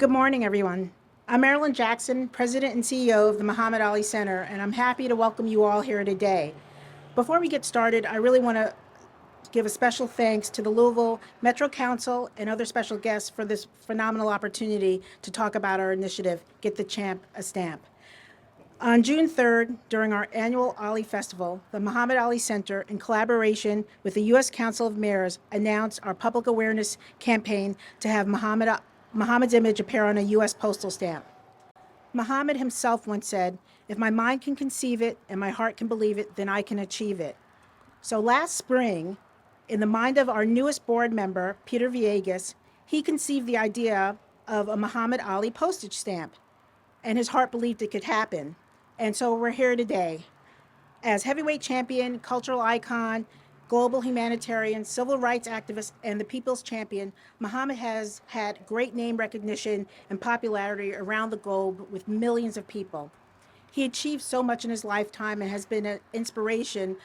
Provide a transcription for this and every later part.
Good morning, everyone. I'm Marilyn Jackson, President and CEO of the Muhammad Ali Center, and I'm happy to welcome you all here today. Before we get started, I really want to give a special thanks to the Louisville Metro Council and other special guests for this phenomenal opportunity to talk about our initiative, Get the Champ a Stamp. On June 3rd, during our annual Ali Festival, the Muhammad Ali Center, in collaboration with the U.S. Council of Mayors, announced our public awareness campaign to have Muhammad's image appear on a U.S. postal stamp. Muhammad himself once said, "If my mind can conceive it and my heart can believe it, then I can achieve it." So last spring, in the mind of our newest board member, Peter Villegas, he conceived the idea of a Muhammad Ali postage stamp, and his heart believed it could happen. And so we're here today. As heavyweight champion, cultural icon, global humanitarian, civil rights activist, and the people's champion, Muhammad has had great name recognition and popularity around the globe with millions of people. He achieved so much in his lifetime and has been an inspiration.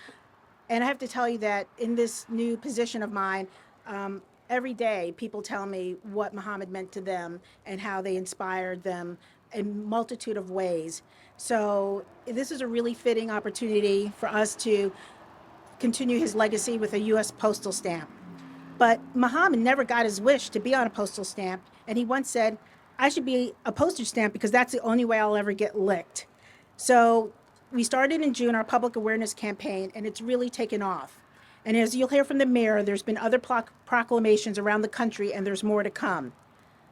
And I have to tell you that in this new position of mine, every day people tell me what Muhammad meant to them and how they inspired them in multitude of ways. So this is a really fitting opportunity for us to continue his legacy with a U.S. postal stamp. But Muhammad never got his wish to be on a postal stamp, and he once said, "I should be a postage stamp because that's the only way I'll ever get licked." So we started in June our public awareness campaign, and it's really taken off. And as you'll hear from the mayor, there's been other proclamations around the country, and there's more to come.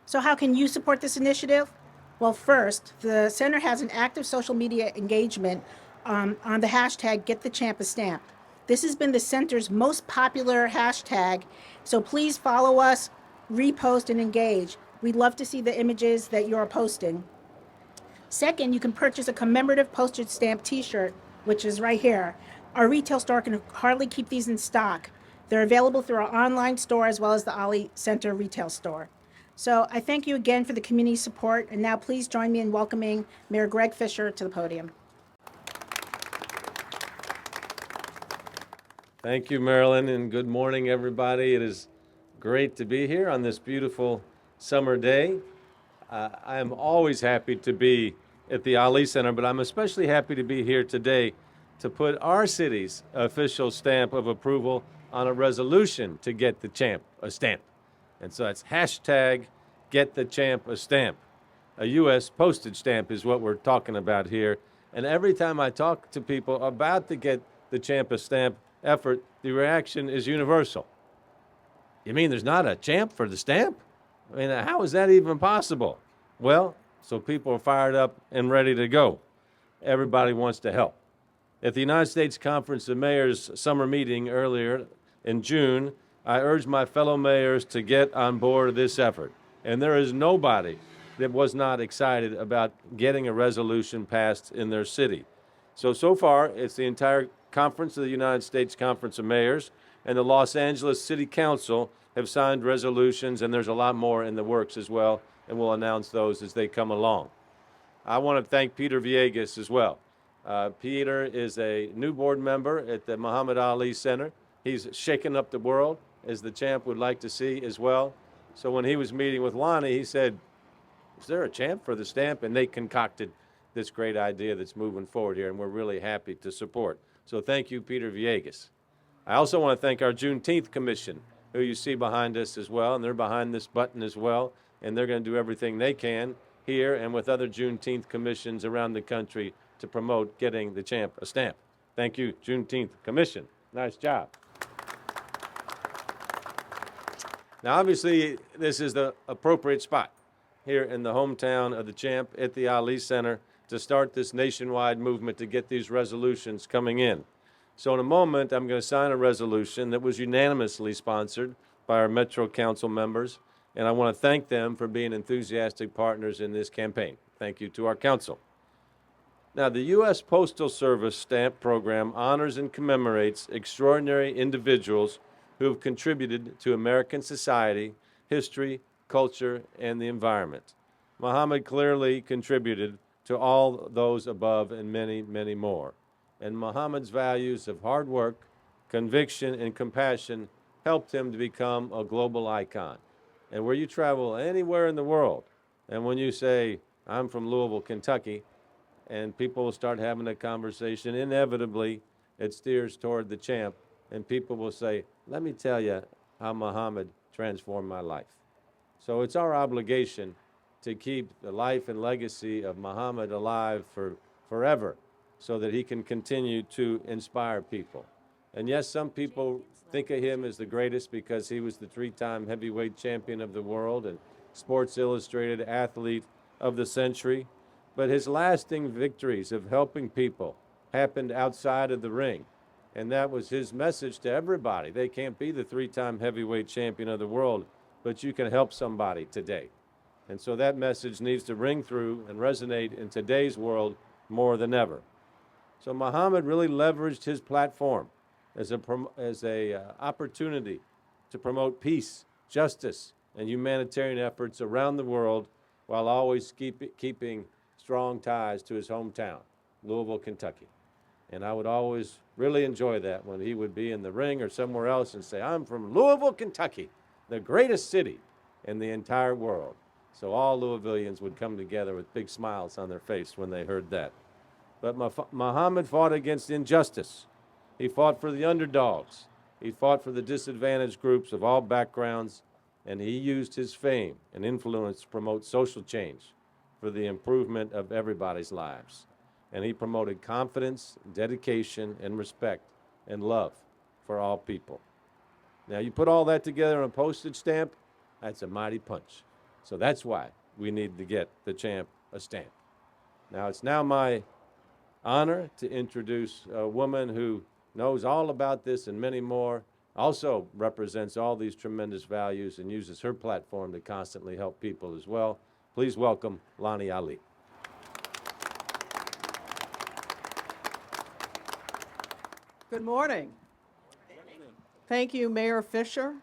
So how can you support this initiative? Well, first, the center has an active social media engagement on the hashtag #GetTheChampAStamp. This has been the center's most popular hashtag, so please follow us, repost, and engage. We'd love to see the images that you're posting. Second, you can purchase a commemorative postage stamp t-shirt, which is right here. Our retail store can hardly keep these in stock. They're available through our online store as well as the Ali Center retail store. So I thank you again for the community support, and now please join me in welcoming Mayor Greg Fischer to the podium. Thank you, Marilyn, and good morning, everybody. It is great to be here on this beautiful summer day. I am always happy to be at the Ali Center, but I'm especially happy to be here today to put our city's official stamp of approval on a resolution to get the champ a stamp. And so that's hashtag Get the Champ a Stamp. A U.S. postage stamp is what we're talking about here. And every time I talk to people about the Get the Champ a Stamp effort, the reaction is universal. You mean there's not a champ for the stamp? I mean, how is that even possible? Well, so people are fired up and ready to go. Everybody wants to help. At the United States Conference of Mayors summer meeting earlier in June, I urged my fellow mayors to get on board this effort. And there is nobody that was not excited about getting a resolution passed in their city. So far, it's the entire Conference of the United States Conference of Mayors and the Los Angeles City Council have signed resolutions, and there's a lot more in the works as well, and we'll announce those as they come along. I want to thank Peter Villegas as well. Peter is a new board member at the Muhammad Ali Center. He's shaken up the world, as the champ would like to see as well. So when he was meeting with Lonnie, he said, "Is there a champ for the stamp?" And they concocted this great idea that's moving forward here, and we're really happy to support. So thank you, Peter Villegas. I also want to thank our Juneteenth Commission, who you see behind us as well, and they're behind this button as well, and they're going to do everything they can here and with other Juneteenth commissions around the country to promote getting the champ a stamp. Thank you, Juneteenth Commission. Nice job. Now, obviously, this is the appropriate spot here in the hometown of the champ at the Ali Center to start this nationwide movement to get these resolutions coming in. So in a moment, I'm going to sign a resolution that was unanimously sponsored by our Metro Council members, and I want to thank them for being enthusiastic partners in this campaign. Thank you to our council. Now, the U.S. Postal Service stamp program honors and commemorates extraordinary individuals who have contributed to American society, history, culture, and the environment. Muhammad clearly contributed to all those above and many, many more. And Muhammad's values of hard work, conviction, and compassion helped him to become a global icon. And where you travel anywhere in the world, And when you say, I'm from Louisville, Kentucky, and people will start having a conversation, inevitably it steers toward the champ, and people will say, let me tell you how Muhammad transformed my life. So it's our obligation to keep the life and legacy of Muhammad alive for forever so that he can continue to inspire people. And yes, some people think of him as the greatest because he was the three-time heavyweight champion of the world and Sports Illustrated athlete of the century. But his lasting victories of helping people happened outside of the ring. And that was his message to everybody. They can't be the three-time heavyweight champion of the world, but you can help somebody today. And so that message needs to ring through and resonate in today's world more than ever. So Muhammad really leveraged his platform as a opportunity to promote peace, justice, and humanitarian efforts around the world while always keeping strong ties to his hometown, Louisville, Kentucky. And I would always really enjoy that when he would be in the ring or somewhere else and say, I'm from Louisville, Kentucky, the greatest city in the entire world. So all Louisvillians would come together with big smiles on their face when they heard that. But Muhammad fought against injustice. He fought for the underdogs. He fought for the disadvantaged groups of all backgrounds, and he used his fame and influence to promote social change for the improvement of everybody's lives. And he promoted confidence, dedication, and respect and love for all people. Now, you put all that together on a postage stamp, that's a mighty punch. So that's why we need to get the champ a stamp. Now, it's now my honor to introduce a woman who knows all about this and many more, also represents all these tremendous values and uses her platform to constantly help people as well. Please welcome Lonnie Ali. Good morning. Thank you, Mayor Fischer,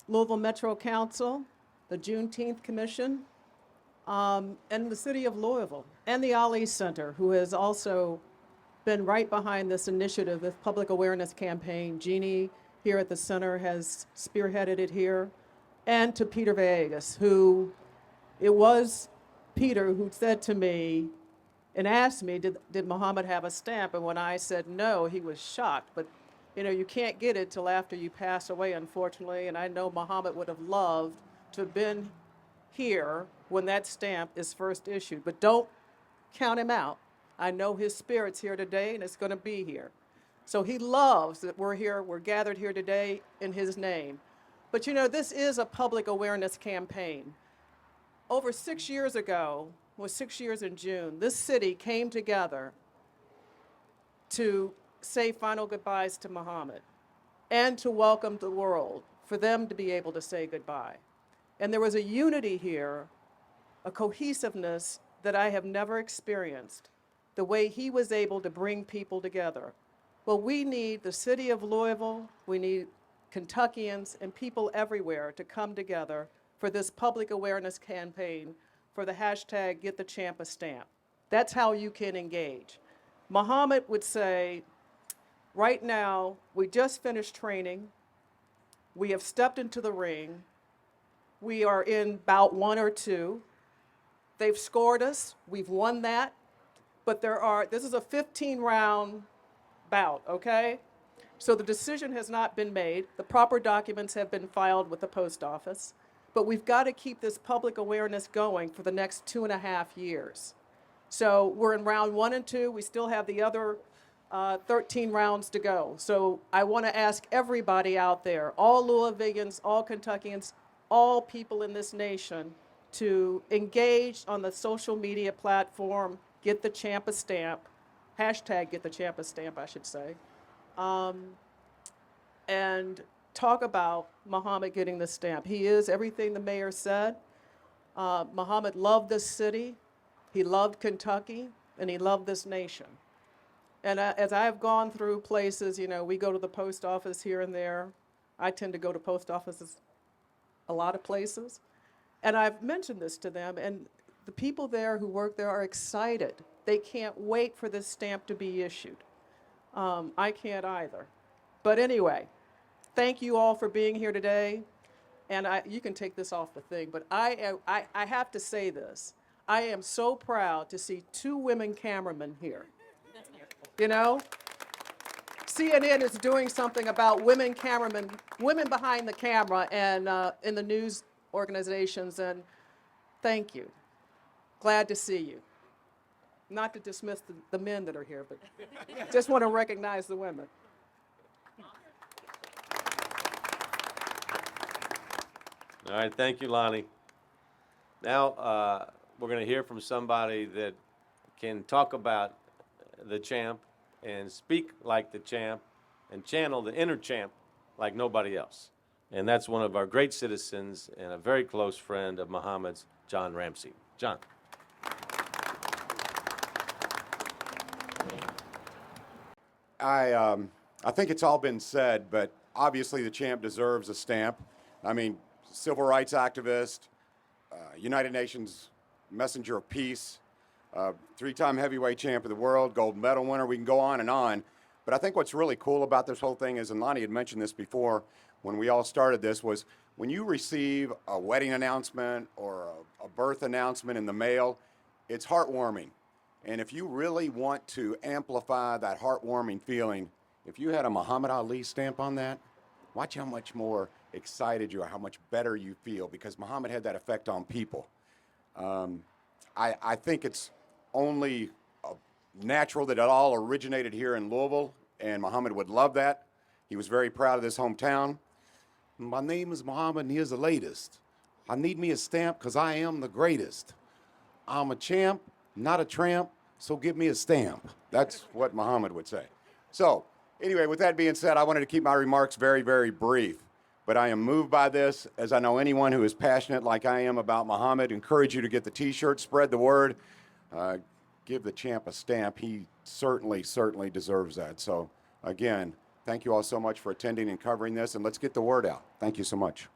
Louisville Metro Council, the Juneteenth Commission, and the City of Louisville, and the Ali Center, who has also been right behind this initiative, this public awareness campaign. Jeannie here at the center has spearheaded it here, and to Peter Villegas, who, it was Peter who said to me and asked me, did Muhammad have a stamp? And when I said no, he was shocked. But you can't get it till after you pass away, unfortunately. And I know Muhammad would have loved to have been here when that stamp is first issued. But don't count him out. I know his spirit's here today, and it's going to be here. So he loves that we're here, we're gathered here today in his name. But this is a public awareness campaign. Over 6 years ago, was 6 years in June, this city came together to say final goodbyes to Muhammad and to welcome the world, for them to be able to say goodbye. And there was a unity here, a cohesiveness that I have never experienced, the way he was able to bring people together. Well, we need the city of Louisville, we need Kentuckians and people everywhere to come together for this public awareness campaign for the hashtag Get the Champ a Stamp. That's how you can engage. Muhammad would say, right now, we just finished training. We have stepped into the ring. We are in bout 1 or 2. They've scored us. We've won that. But this is a 15-round bout, okay? So the decision has not been made. The proper documents have been filed with the post office. But we've got to keep this public awareness going for the next 2.5 years. So we're in round 1 and 2. We still have the other 13 rounds to go. So I want to ask everybody out there, all Louisvillians, all Kentuckians, all people in this nation, to engage on the social media platform, Get the Champ a Stamp, hashtag Get the Champ a Stamp, I should say, and talk about Muhammad getting the stamp. He is everything the mayor said. Muhammad loved this city, he loved Kentucky, and he loved this nation. And as I have gone through places, we go to the post office here and there. I tend to go to post offices a lot of places. And I've mentioned this to them, and the people there who work there are excited. They can't wait for this stamp to be issued. I can't either. But anyway, thank you all for being here today. and you can take this off the thing, but I have to say this. I am so proud to see 2 women cameramen here. You know, CNN is doing something about women cameramen, women behind the camera, and in the news organizations, and thank you. Glad to see you. Not to dismiss the men that are here, but just want to recognize the women. All right, thank you, Lonnie. Now, we're going to hear from somebody that can talk about the champ and speak like the champ and channel the inner champ like nobody else. And that's one of our great citizens and a very close friend of Muhammad's, John Ramsey. John. I think it's all been said, but obviously the champ deserves a stamp. I mean, civil rights activist, United Nations Messenger of Peace, 3-time heavyweight champ of the world, gold medal winner. We can go on and on. But I think what's really cool about this whole thing is, and Lonnie had mentioned this before when we all started this, was when you receive a wedding announcement or a birth announcement in the mail, it's heartwarming. And if you really want to amplify that heartwarming feeling, if you had a Muhammad Ali stamp on that, watch how much more excited you are, how much better you feel, because Muhammad had that effect on people. I think it's only natural that it all originated here in Louisville, and Muhammad would love that. He was very proud of this hometown. My name is Muhammad, and here's the latest. I need me a stamp because I am the greatest. I'm a champ, not a tramp, so give me a stamp. That's what Muhammad would say. So, anyway, with that being said, I wanted to keep my remarks very, very brief. But I am moved by this, as I know anyone who is passionate like I am about Muhammad. Encourage you to get the T-shirt, spread the word, give the champ a stamp. He certainly deserves that. So, again, thank you all so much for attending and covering this, and let's get the word out. Thank you so much.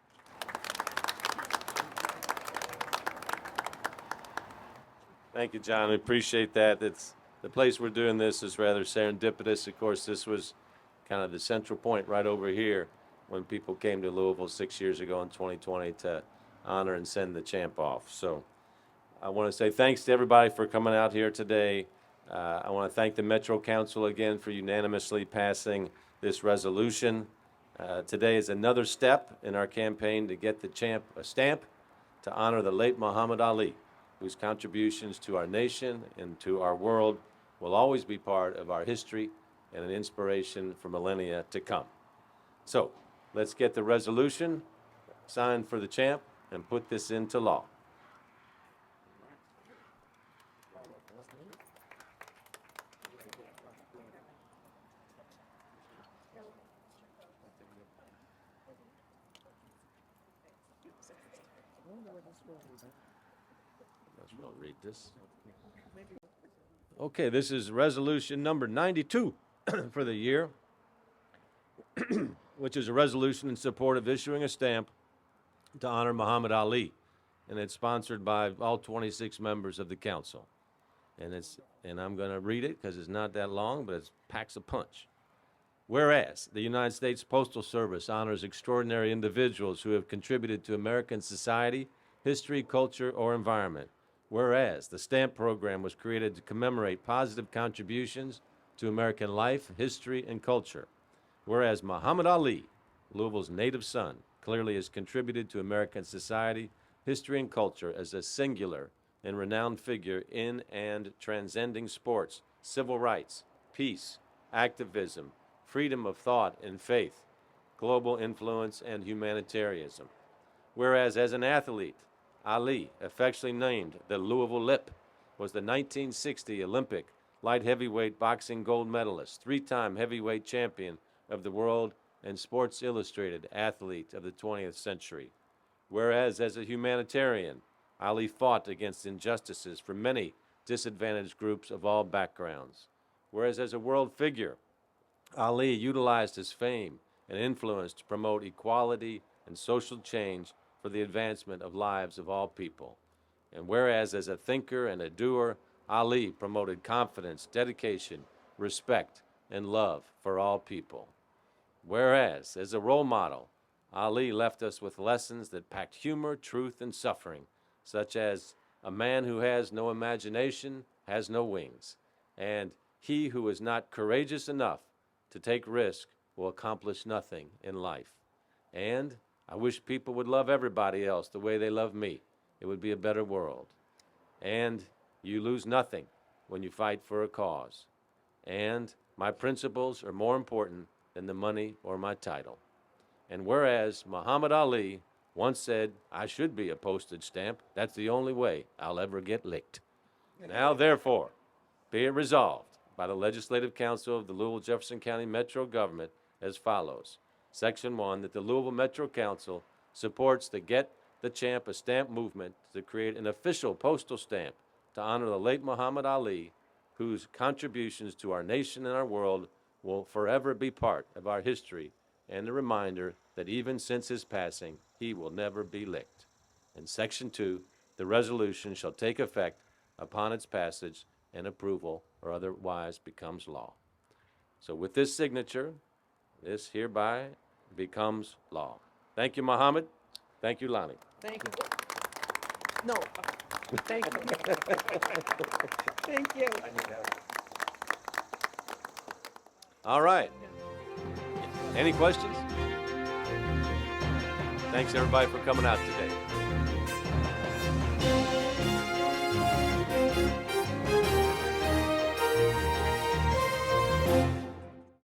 Thank you, John. We appreciate that. It's the place we're doing this is rather serendipitous. Of course, this was kind of the central point right over here when people came to Louisville 6 years ago in 2020 to honor and send the champ off. So I want to say thanks to everybody for coming out here today. I want to thank the Metro Council again for unanimously passing this resolution. Today is another step in our campaign to get the champ a stamp to honor the late Muhammad Ali, whose contributions to our nation and to our world will always be part of our history and an inspiration for millennia to come. So, let's get the resolution signed for the champ and put this into law. We'll read this. Okay, this is resolution number 92 for the year, which is a resolution in support of issuing a stamp to honor Muhammad Ali, and it's sponsored by all 26 members of the council. And I'm going to read it because it's not that long, but it packs a punch. Whereas the United States Postal Service honors extraordinary individuals who have contributed to American society, history, culture, or environment. Whereas the stamp program was created to commemorate positive contributions to American life, history, and culture. Whereas Muhammad Ali, Louisville's native son, clearly has contributed to American society, history, and culture as a singular and renowned figure in and transcending sports, civil rights, peace, activism, freedom of thought and faith, global influence, and humanitarianism. Whereas as an athlete, Ali, affectionately named the Louisville Lip, was the 1960 Olympic light heavyweight boxing gold medalist, 3-time heavyweight champion of the world, and Sports Illustrated athlete of the 20th century. Whereas as a humanitarian, Ali fought against injustices for many disadvantaged groups of all backgrounds. Whereas as a world figure, Ali utilized his fame and influence to promote equality and social change for the advancement of lives of all people. And whereas as a thinker and a doer, Ali promoted confidence, dedication, respect, and love for all people. Whereas as a role model, Ali left us with lessons that packed humor, truth, and suffering, such as a man who has no imagination has no wings, and he who is not courageous enough to take risk will accomplish nothing in life. And I wish people would love everybody else the way they love me. It would be a better world. And you lose nothing when you fight for a cause. And my principles are more important than the money or my title. And whereas Muhammad Ali once said, I should be a postage stamp, that's the only way I'll ever get licked. Now, therefore, be it resolved by the Legislative Council of the Louisville Jefferson County Metro Government as follows. Section 1, that the Louisville Metro Council supports the Get the Champ a Stamp movement to create an official postal stamp to honor the late Muhammad Ali, whose contributions to our nation and our world will forever be part of our history, and a reminder that even since his passing, he will never be licked. In Section 2, the resolution shall take effect upon its passage and approval, or otherwise becomes law. So with this signature, this hereby becomes law. Thank you, Muhammad. Thank you, Lonnie. Thank you. No, thank you. Thank you. All right. Any questions? Thanks, everybody, for coming out today.